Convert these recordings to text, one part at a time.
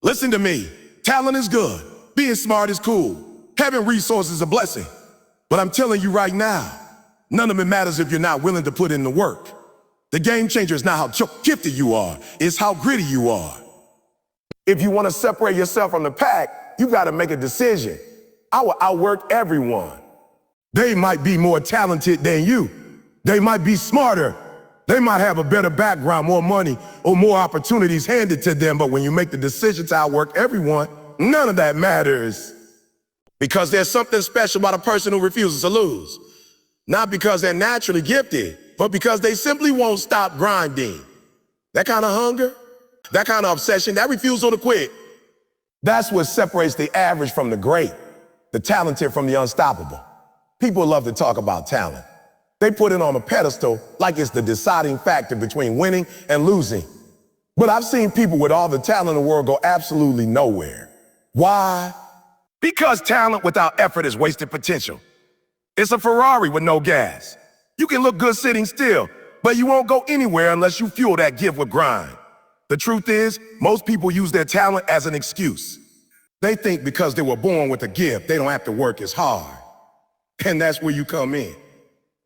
Listen to me. Talent is good. Being smart is cool. Having resources is a blessing. But I'm telling you right now, none of it matters if you're not willing to put in the work. The game changer is not how gifted you are, it's how gritty you are. If you want to separate yourself from the pack, you got to make a decision. I will outwork everyone. They might be more talented than you. They might be smarter. They might have a better background, more money, or more opportunities handed to them. But when you make the decision to outwork everyone, none of that matters. Because there's something special about a person who refuses to lose. Not because they're naturally gifted, but because they simply won't stop grinding. That kind of hunger, that kind of obsession, that refusal to quit, that's what separates the average from the great, the talented from the unstoppable. People love to talk about talent. They put it on a pedestal like it's the deciding factor between winning and losing. But I've seen people with all the talent in the world go absolutely nowhere. Why? Because talent without effort is wasted potential. It's a Ferrari with no gas. You can look good sitting still, but you won't go anywhere unless you fuel that gift with grind. The truth is, most people use their talent as an excuse. They think because they were born with a gift, they don't have to work as hard. And that's where you come in.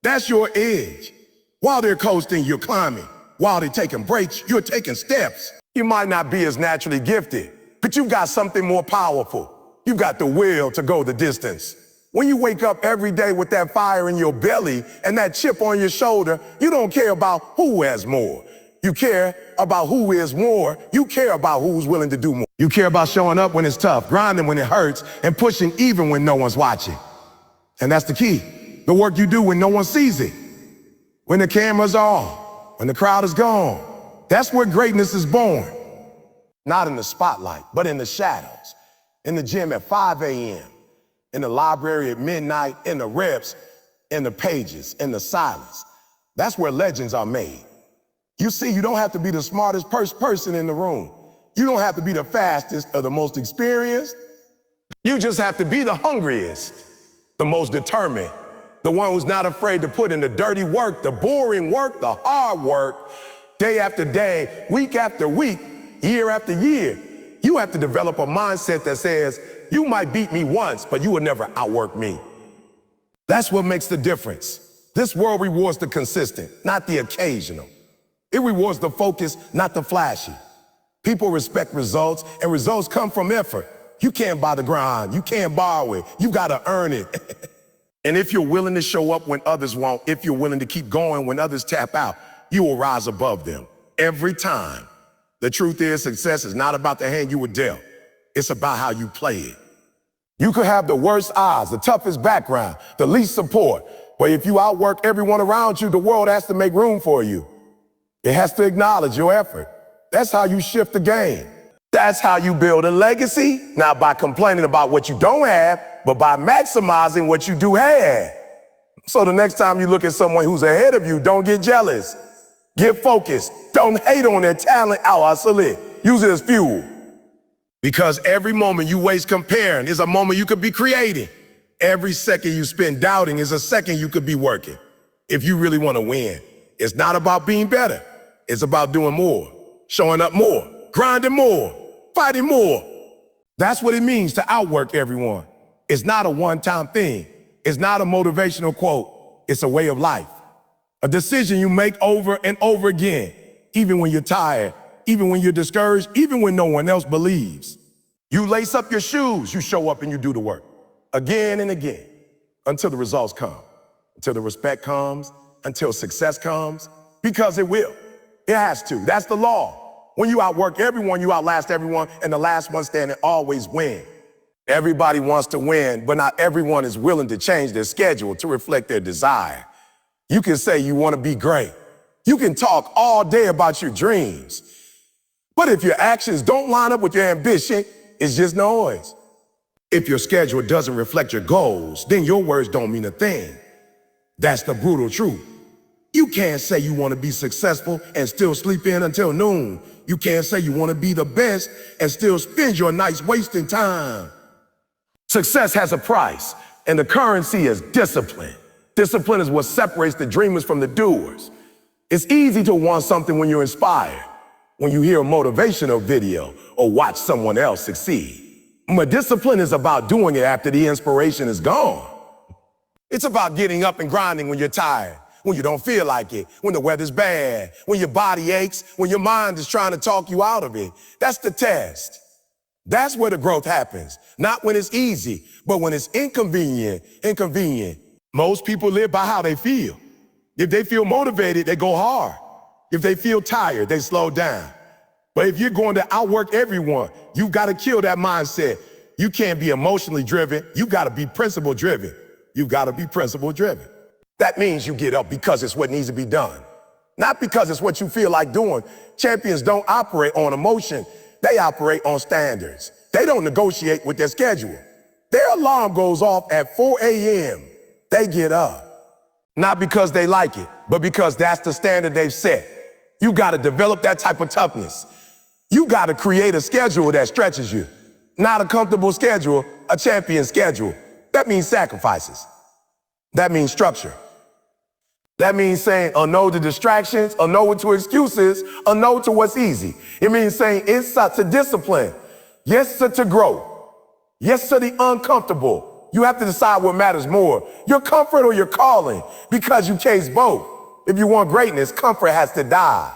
That's your edge. While they're coasting, you're climbing. While they're taking breaks, you're taking steps. You might not be as naturally gifted, but you've got something more powerful. You've got the will to go the distance. When you wake up every day with that fire in your belly and that chip on your shoulder, you don't care about who has more. You care about who is more. You care about who's willing to do more. You care about showing up when it's tough, grinding when it hurts, and pushing even when no one's watching. And that's the key. The work you do when no one sees it. When the cameras are on, when the crowd is gone. That's where greatness is born. Not in the spotlight, but in the shadows. In the gym at 5 a.m., in the library at midnight, in the reps, in the pages, in the silence. That's where legends are made. You see, you don't have to be the smartest person in the room. You don't have to be the fastest or the most experienced. You just have to be the hungriest, the most determined, the one who's not afraid to put in the dirty work, the boring work, the hard work, day after day, week after week, year after year. You have to develop a mindset that says, you might beat me once, but you will never outwork me. That's what makes the difference. This world rewards the consistent, not the occasional. It rewards the focus, not the flashy. People respect results, and results come from effort. You can't buy the grind. You can't borrow it. You got to earn it. And if you're willing to show up when others won't, if you're willing to keep going when others tap out, you will rise above them every time. The truth is, success is not about the hand you were dealt. It's about how you play it. You could have the worst odds, the toughest background, the least support, but if you outwork everyone around you, the world has to make room for you. It has to acknowledge your effort. That's how you shift the game. That's how you build a legacy, not by complaining about what you don't have, but by maximizing what you do have. So the next time you look at someone who's ahead of you, don't get jealous. Get focused. Don't hate on their talent. Hustle it. Use it as fuel. Because every moment you waste comparing is a moment you could be creating. Every second you spend doubting is a second you could be working. If you really want to win, it's not about being better. It's about doing more, showing up more, grinding more, fighting more. That's what it means to outwork everyone. It's not a one-time thing. It's not a motivational quote. It's a way of life. A decision you make over and over again, even when you're tired, even when you're discouraged, even when no one else believes. You lace up your shoes, you show up and you do the work. Again and again, until the results come, until the respect comes, until success comes, because it will. It has to. That's the law. When you outwork everyone, you outlast everyone, and the last one standing always wins. Everybody wants to win, but not everyone is willing to change their schedule to reflect their desire. You can say you want to be great. You can talk all day about your dreams. But if your actions don't line up with your ambition, it's just noise. If your schedule doesn't reflect your goals, then your words don't mean a thing. That's the brutal truth. You can't say you want to be successful and still sleep in until noon. You can't say you want to be the best and still spend your nights wasting time. Success has a price, and the currency is discipline. Discipline is what separates the dreamers from the doers. It's easy to want something when you're inspired. when you hear a motivational video or watch someone else succeed. But discipline is about doing it after the inspiration is gone. It's about getting up and grinding when you're tired, when you don't feel like it, when the weather's bad, when your body aches, when your mind is trying to talk you out of it. That's the test. That's where the growth happens. Not when it's easy, but when it's inconvenient. Most people live by how they feel. If they feel motivated, they go hard. If they feel tired, they slow down. But if you're going to outwork everyone, you've got to kill that mindset. You can't be emotionally driven. You got to be principle driven. You've got to be principle driven. That means you get up because it's what needs to be done, not because it's what you feel like doing. Champions don't operate on emotion. They operate on standards. They don't negotiate with their schedule. Their alarm goes off at 4 a.m. They get up, not because they like it, but because that's the standard they've set. You got to develop that type of toughness. You got to create a schedule that stretches you, not a comfortable schedule, a champion schedule. That means sacrifices. That means structure. That means saying a no to distractions, a no to excuses, a no to what's easy. It means saying yes to discipline, yes to growth, yes to the uncomfortable. You have to decide what matters more, your comfort or your calling, because you chase both. If you want greatness, comfort has to die.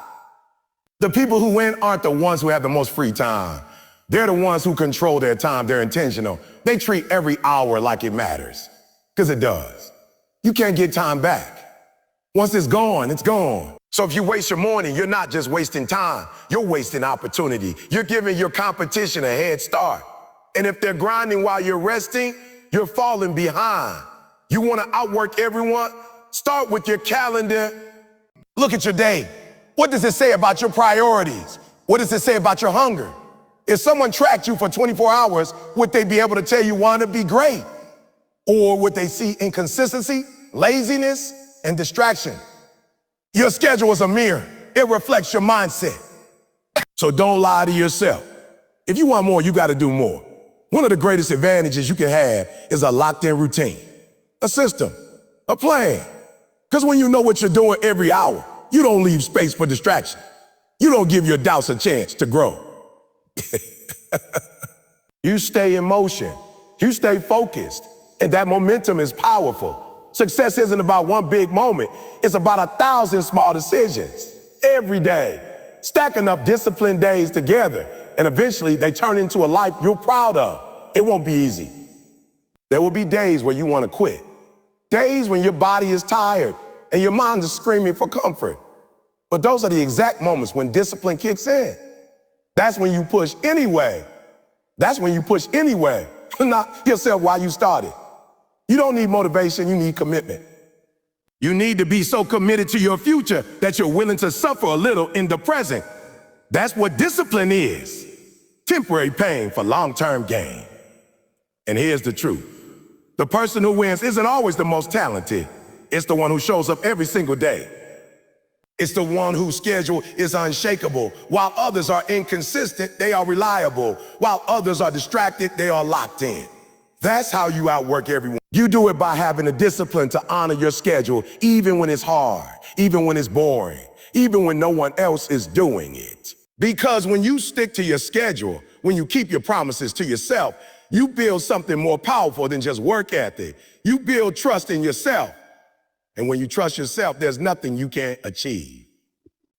The people who win aren't the ones who have the most free time. They're the ones who control their time. They're intentional. They treat every hour like it matters, because it does. You can't get time back. Once it's gone, it's gone. So if you waste your morning, you're not just wasting time. You're wasting opportunity. You're giving your competition a head start. And if they're grinding while you're resting, you're falling behind. You want to outwork everyone? Start with your calendar. Look at your day. What does it say about your priorities? What does it say about your hunger? If someone tracked you for 24 hours, would they be able to tell you want to be great? Or would they see inconsistency, laziness, and distraction? Your schedule is a mirror. It reflects your mindset. So don't lie to yourself. If you want more, you got to do more. One of the greatest advantages you can have is a locked-in routine, a system, a plan. Because when you know what you're doing every hour, you don't leave space for distraction. You don't give your doubts a chance to grow. You stay in motion. You stay focused. And that momentum is powerful. Success isn't about one big moment. It's about 1,000 small decisions every day, stacking up disciplined days together. And eventually they turn into a life you're proud of. It won't be easy. There will be days where you want to quit. Days when your body is tired and your mind is screaming for comfort. But those are the exact moments when discipline kicks in. That's when you push anyway. That's when you push anyway. Not yourself while you started. You don't need motivation, you need commitment. You need to be so committed to your future that you're willing to suffer a little in the present. That's what discipline is. Temporary pain for long-term gain. And here's the truth. The person who wins isn't always the most talented. It's the one who shows up every single day. It's the one whose schedule is unshakable. While others are inconsistent, they are reliable. While others are distracted, they are locked in. That's how you outwork everyone. You do it by having the discipline to honor your schedule, even when it's hard, even when it's boring, even when no one else is doing it. Because when you stick to your schedule, when you keep your promises to yourself, you build something more powerful than just work ethic. You build trust in yourself. And when you trust yourself, there's nothing you can't achieve.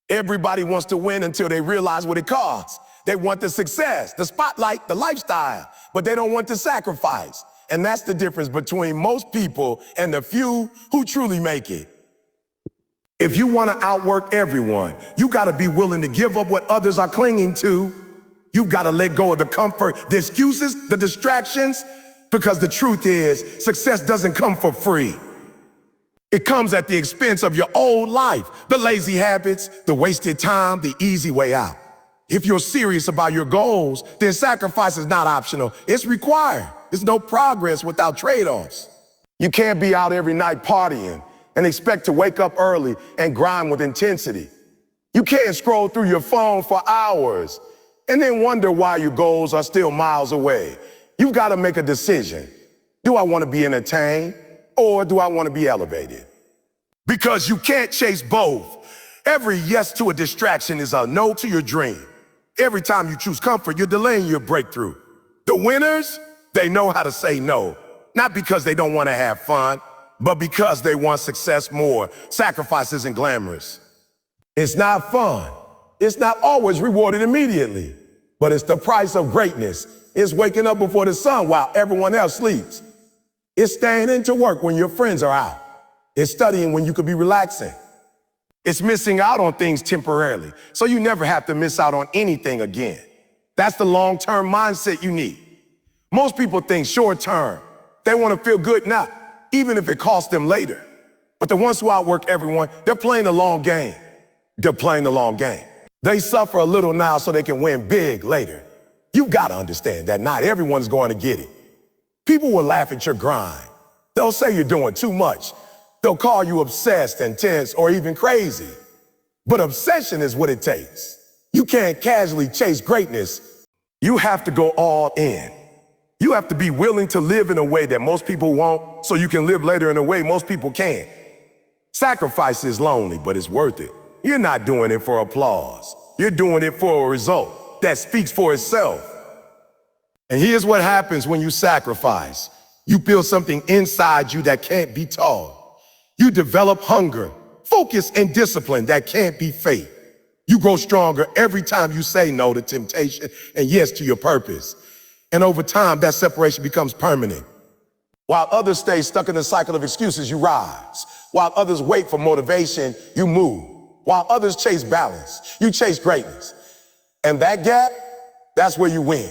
Everybody wants to win until they realize what it costs. They want the success, the spotlight, the lifestyle, but they don't want the sacrifice. And that's the difference between most people and the few who truly make it. If you want to outwork everyone, you got to be willing to give up what others are clinging to. You've got to let go of the comfort, the excuses, the distractions, because the truth is, success doesn't come for free. It comes at the expense of your old life, the lazy habits, the wasted time, the easy way out. If you're serious about your goals, then sacrifice is not optional. It's required. There's no progress without trade-offs. You can't be out every night partying and expect to wake up early and grind with intensity. You can't scroll through your phone for hours and then wonder why your goals are still miles away. You've got to make a decision. Do I want to be entertained or do I want to be elevated? Because you can't chase both. Every yes to a distraction is a no to your dream. Every time you choose comfort, you're delaying your breakthrough. The winners, they know how to say no. Not because they don't want to have fun, but because they want success more. Sacrifice isn't glamorous. It's not fun. It's not always rewarded immediately. But it's the price of greatness. It's waking up before the sun while everyone else sleeps. It's staying into work when your friends are out. It's studying when you could be relaxing. It's missing out on things temporarily, so you never have to miss out on anything again. That's the long-term mindset you need. Most people think short-term. They want to feel good now, even if it costs them later. But the ones who outwork everyone, they're playing the long game. They're playing the long game. They suffer a little now so they can win big later. You've got to understand that not everyone's going to get it. People will laugh at your grind. They'll say you're doing too much. They'll call you obsessed, intense, or even crazy. But obsession is what it takes. You can't casually chase greatness. You have to go all in. You have to be willing to live in a way that most people won't, so you can live later in a way most people can't. Sacrifice is lonely, but it's worth it. You're not doing it for applause. You're doing it for a result that speaks for itself. And here's what happens when you sacrifice. You build something inside you that can't be taught. You develop hunger, focus, and discipline that can't be faked. You grow stronger every time you say no to temptation and yes to your purpose. And over time, that separation becomes permanent. While others stay stuck in the cycle of excuses, you rise. While others wait for motivation, you move. While others chase balance, you chase greatness. And that gap, that's where you win.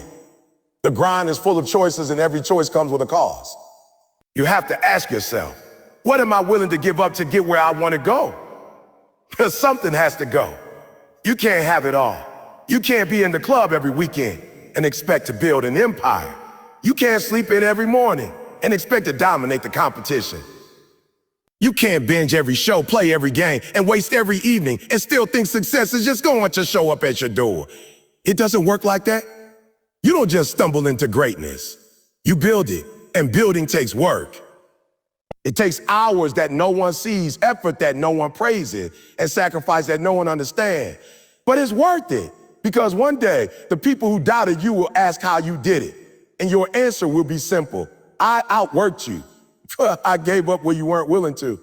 The grind is full of choices, and every choice comes with a cost. You have to ask yourself, what am I willing to give up to get where I want to go? Because something has to go. You can't have it all. You can't be in the club every weekend and expect to build an empire. You can't sleep in every morning and expect to dominate the competition. You can't binge every show, play every game, and waste every evening and still think success is just going to show up at your door. It doesn't work like that. You don't just stumble into greatness. You build it, and building takes work. It takes hours that no one sees, effort that no one praises, and sacrifice that no one understands. But it's worth it, because one day, the people who doubted you will ask how you did it. And your answer will be simple. I outworked you. I gave up where you weren't willing to.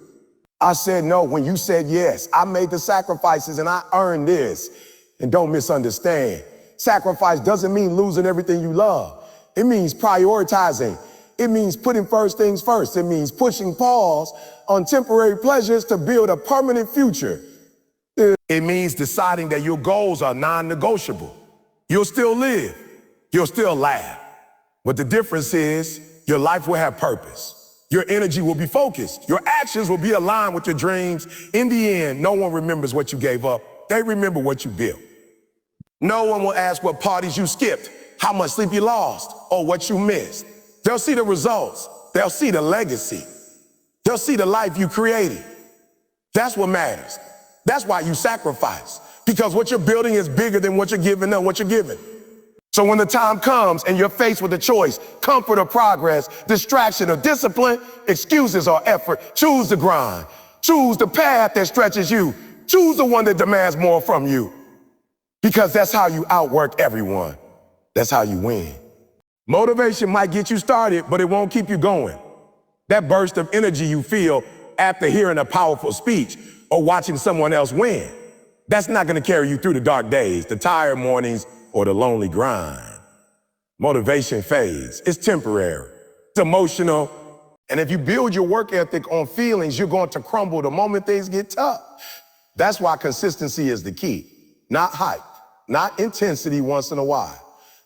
I said no when you said yes. I made the sacrifices and I earned this. And don't misunderstand. Sacrifice doesn't mean losing everything you love. It means prioritizing. It means putting first things first. It means pushing pause on temporary pleasures to build a permanent future. It means deciding that your goals are non-negotiable. You'll still live. You'll still laugh. But the difference is your life will have purpose. Your energy will be focused. Your actions will be aligned with your dreams. In the end, no one remembers what you gave up. They remember what you built. No one will ask what parties you skipped, how much sleep you lost, or what you missed. They'll see the results. They'll see the legacy. They'll see the life you created. That's what matters. That's why you sacrifice. Because what you're building is bigger than what you're giving up, what you're giving. So when the time comes and you're faced with a choice, comfort or progress, distraction or discipline, excuses or effort, choose the grind. Choose the path that stretches you. Choose the one that demands more from you. Because that's how you outwork everyone. That's how you win. Motivation might get you started, but it won't keep you going. That burst of energy you feel after hearing a powerful speech or watching someone else win, that's not going to carry you through the dark days, the tired mornings, or the lonely grind. Motivation fades. It's temporary. It's emotional. And if you build your work ethic on feelings, you're going to crumble the moment things get tough. That's why consistency is the key. Not hype, not intensity once in a while.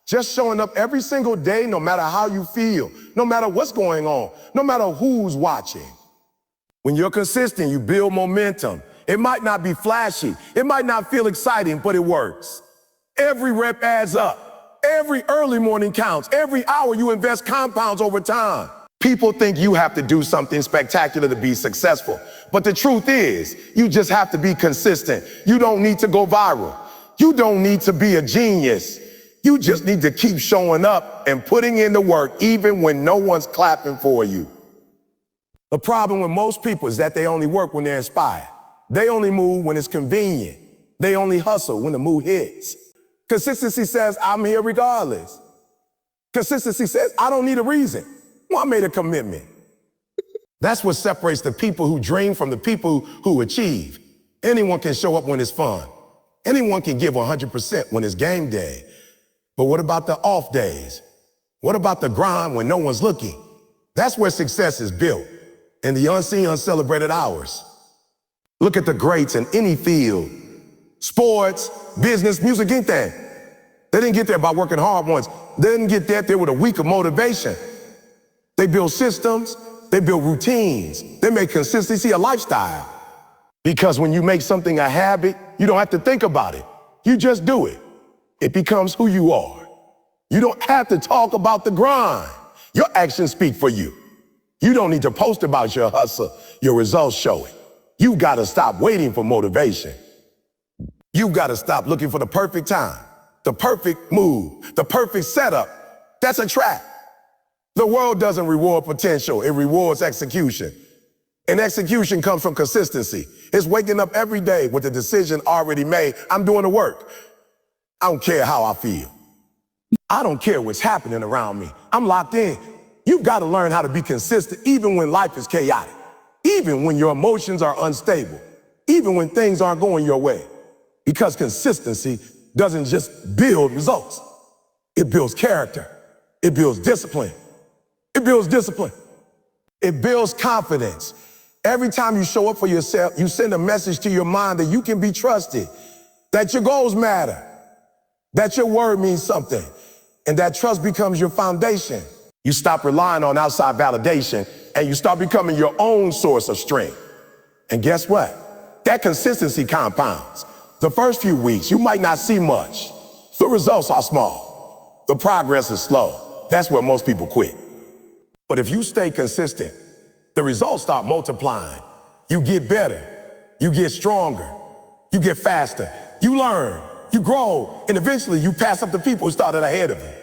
Just showing up every single day, no matter how you feel, no matter what's going on, no matter who's watching. When you're consistent, you build momentum. It might not be flashy. It might not feel exciting, but it works. Every rep adds up. Every early morning counts. Every hour you invest compounds over time. People think you have to do something spectacular to be successful. But the truth is, you just have to be consistent. You don't need to go viral. You don't need to be a genius. You just need to keep showing up and putting in the work even when no one's clapping for you. The problem with most people is that they only work when they're inspired. They only move when it's convenient. They only hustle when the mood hits. Consistency says, I'm here regardless. Consistency says, I don't need a reason. Well, I made a commitment. That's what separates the people who dream from the people who achieve. Anyone can show up when it's fun. Anyone can give 100% when it's game day. But what about the off days? What about the grind when no one's looking? That's where success is built, in the unseen, uncelebrated hours. Look at the greats in any field. Sports, business, music, anything. They didn't get there by working hard once. They didn't get there with a week of motivation. They build systems, they build routines, they make consistency a lifestyle. Because when you make something a habit, you don't have to think about it. You just do it. It becomes who you are. You don't have to talk about the grind. Your actions speak for you. You don't need to post about your hustle. Your results show it. You gotta stop waiting for motivation. You gotta stop looking for the perfect time, the perfect move, the perfect setup. That's a trap. The world doesn't reward potential, it rewards execution. And execution comes from consistency. It's waking up every day with the decision already made. I'm doing the work. I don't care how I feel. I don't care what's happening around me. I'm locked in. You've got to learn how to be consistent even when life is chaotic, even when your emotions are unstable, even when things aren't going your way. Because consistency doesn't just build results. It builds character. It builds discipline. It builds discipline. It builds confidence. Every time you show up for yourself, you send a message to your mind that you can be trusted, that your goals matter, that your word means something, and that trust becomes your foundation. You stop relying on outside validation, and you start becoming your own source of strength. And guess what? That consistency compounds. The first few weeks, you might not see much. The results are small. The progress is slow. That's where most people quit. But if you stay consistent, the results start multiplying. You get better. You get stronger. You get faster. You learn. You grow. And eventually you pass up the people who started ahead of you.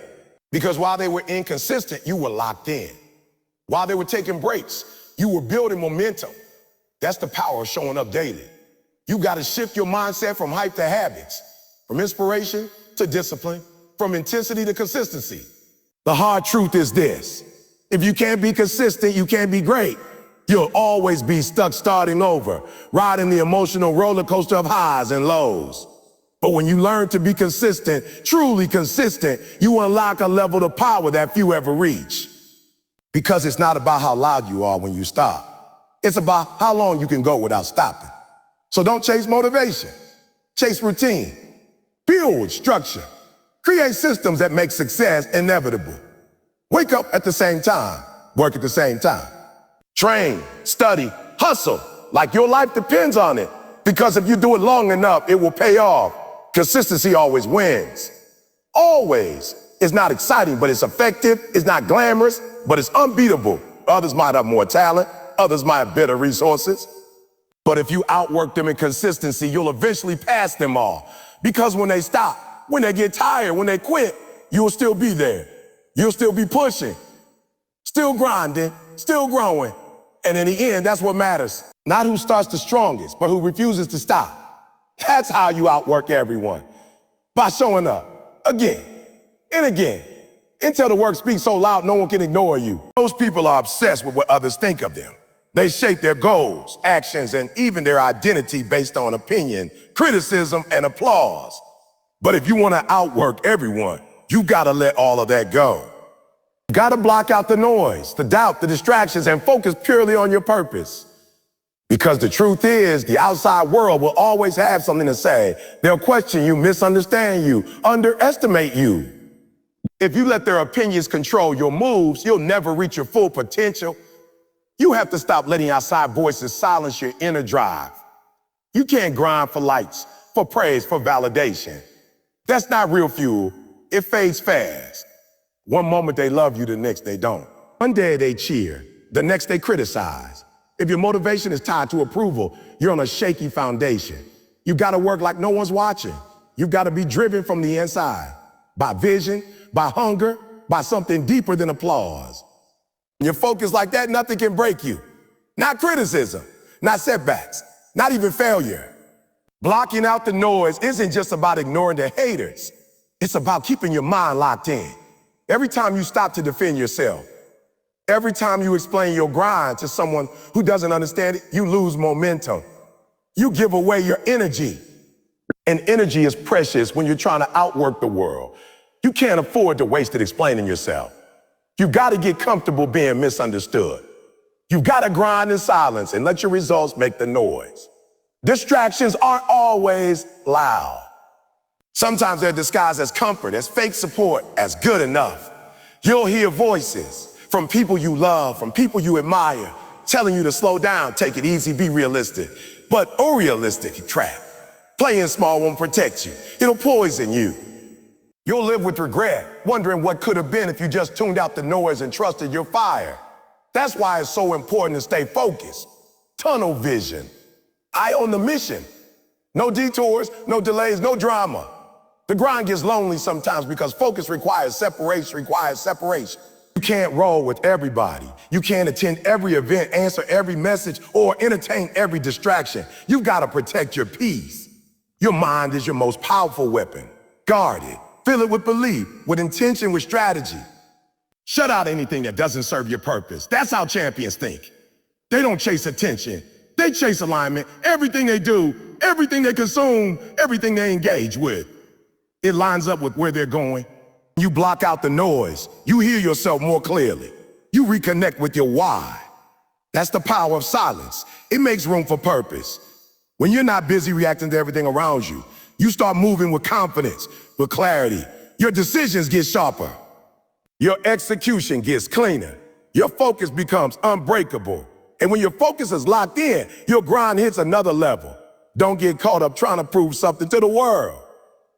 Because while they were inconsistent, you were locked in. While they were taking breaks, you were building momentum. That's the power of showing up daily. You got to shift your mindset from hype to habits, from inspiration to discipline, from intensity to consistency. The hard truth is this. If you can't be consistent, you can't be great. You'll always be stuck starting over, riding the emotional roller coaster of highs and lows. But when you learn to be consistent, truly consistent, you unlock a level of power that few ever reach. Because it's not about how loud you are when you stop. It's about how long you can go without stopping. So don't chase motivation. Chase routine. Build with structure. Create systems that make success inevitable. Wake up at the same time. Work at the same time. Train, study, hustle, like your life depends on it. Because if you do it long enough, it will pay off. Consistency always wins. Always. It's not exciting, but it's effective. It's not glamorous, but it's unbeatable. Others might have more talent. Others might have better resources. But if you outwork them in consistency, you'll eventually pass them all. Because when they stop, when they get tired, when they quit, you'll still be there. You'll still be pushing, still grinding, still growing. And in the end, that's what matters. Not who starts the strongest, but who refuses to stop. That's how you outwork everyone. By showing up again and again until the work speaks so loud no one can ignore you. Those people are obsessed with what others think of them. They shape their goals, actions, and even their identity based on opinion, criticism, and applause. But if you want to outwork everyone, you gotta let all of that go. You gotta block out the noise, the doubt, the distractions, and focus purely on your purpose. Because the truth is, the outside world will always have something to say. They'll question you, misunderstand you, underestimate you. If you let their opinions control your moves, you'll never reach your full potential. You have to stop letting outside voices silence your inner drive. You can't grind for likes, for praise, for validation. That's not real fuel. It fades fast. One moment they love you, the next they don't. One day they cheer, the next they criticize. If your motivation is tied to approval, you're on a shaky foundation. You gotta work like no one's watching. You gotta be driven from the inside, by vision, by hunger, by something deeper than applause. When you're focused like that, nothing can break you. Not criticism, not setbacks, not even failure. Blocking out the noise isn't just about ignoring the haters. It's about keeping your mind locked in. Every time you stop to defend yourself, every time you explain your grind to someone who doesn't understand it, you lose momentum. You give away your energy. And energy is precious when you're trying to outwork the world. You can't afford to waste it explaining yourself. You got to get comfortable being misunderstood. You've got to grind in silence and let your results make the noise. Distractions aren't always loud. Sometimes they're disguised as comfort, as fake support, as good enough. You'll hear voices from people you love, from people you admire, telling you to slow down, take it easy, be realistic. But unrealistic trap. Playing small won't protect you. It'll poison you. You'll live with regret, wondering what could have been if you just tuned out the noise and trusted your fire. That's why it's so important to stay focused. Tunnel vision. Eye on the mission. No detours, no delays, no drama. The grind gets lonely sometimes because focus requires separation. You can't roll with everybody. You can't attend every event, answer every message, or entertain every distraction. You've got to protect your peace. Your mind is your most powerful weapon. Guard it. Fill it with belief, with intention, with strategy. Shut out anything that doesn't serve your purpose. That's how champions think. They don't chase attention. They chase alignment. Everything they do, everything they consume, everything they engage with, it lines up with where they're going. You block out the noise. You hear yourself more clearly. You reconnect with your why. That's the power of silence. It makes room for purpose. When you're not busy reacting to everything around you, you start moving with confidence, with clarity. Your decisions get sharper. Your execution gets cleaner. Your focus becomes unbreakable. And when your focus is locked in, your grind hits another level. Don't get caught up trying to prove something to the world.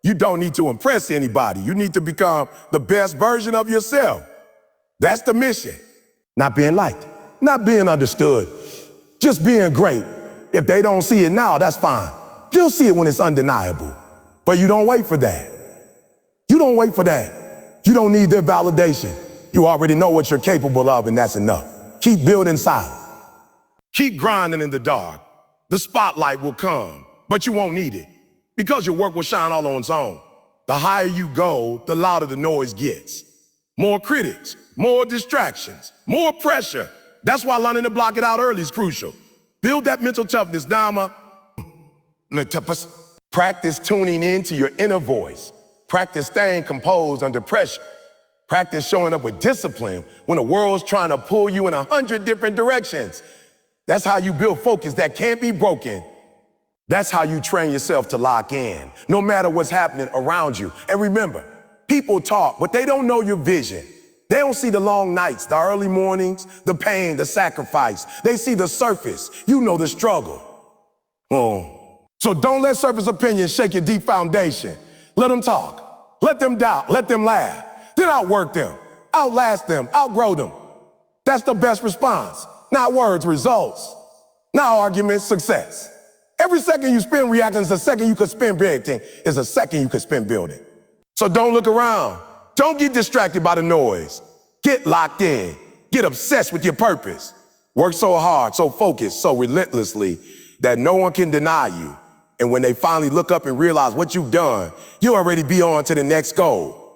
You don't need to impress anybody. You need to become the best version of yourself. That's the mission. Not being liked, not being understood, just being great. If they don't see it now, that's fine. They'll see it when it's undeniable. But you don't wait for that. You don't wait for that. You don't need their validation. You already know what you're capable of, and that's enough. Keep building silent. Keep grinding in the dark. The spotlight will come, but you won't need it because your work will shine all on its own. The higher you go, the louder the noise gets. More critics, more distractions, more pressure. That's why learning to block it out early is crucial. Build that mental toughness, Dama. Practice tuning into your inner voice. Practice staying composed under pressure. Practice showing up with discipline when the world's trying to pull you in 100 different directions. That's how you build focus that can't be broken. That's how you train yourself to lock in, no matter what's happening around you. And remember, people talk, but they don't know your vision. They don't see the long nights, the early mornings, the pain, the sacrifice. They see the surface. You know the struggle. So don't let surface opinions shake your deep foundation. Let them talk. Let them doubt. Let them laugh. Then outwork them. Outlast them. Outgrow them. That's the best response. Not words, results. Not arguments, success. Every second you spend reacting is a second you could spend reacting, is a second you could spend building. So don't look around. Don't get distracted by the noise. Get locked in. Get obsessed with your purpose. Work so hard, so focused, so relentlessly that no one can deny you. And when they finally look up and realize what you've done, you'll already be on to the next goal.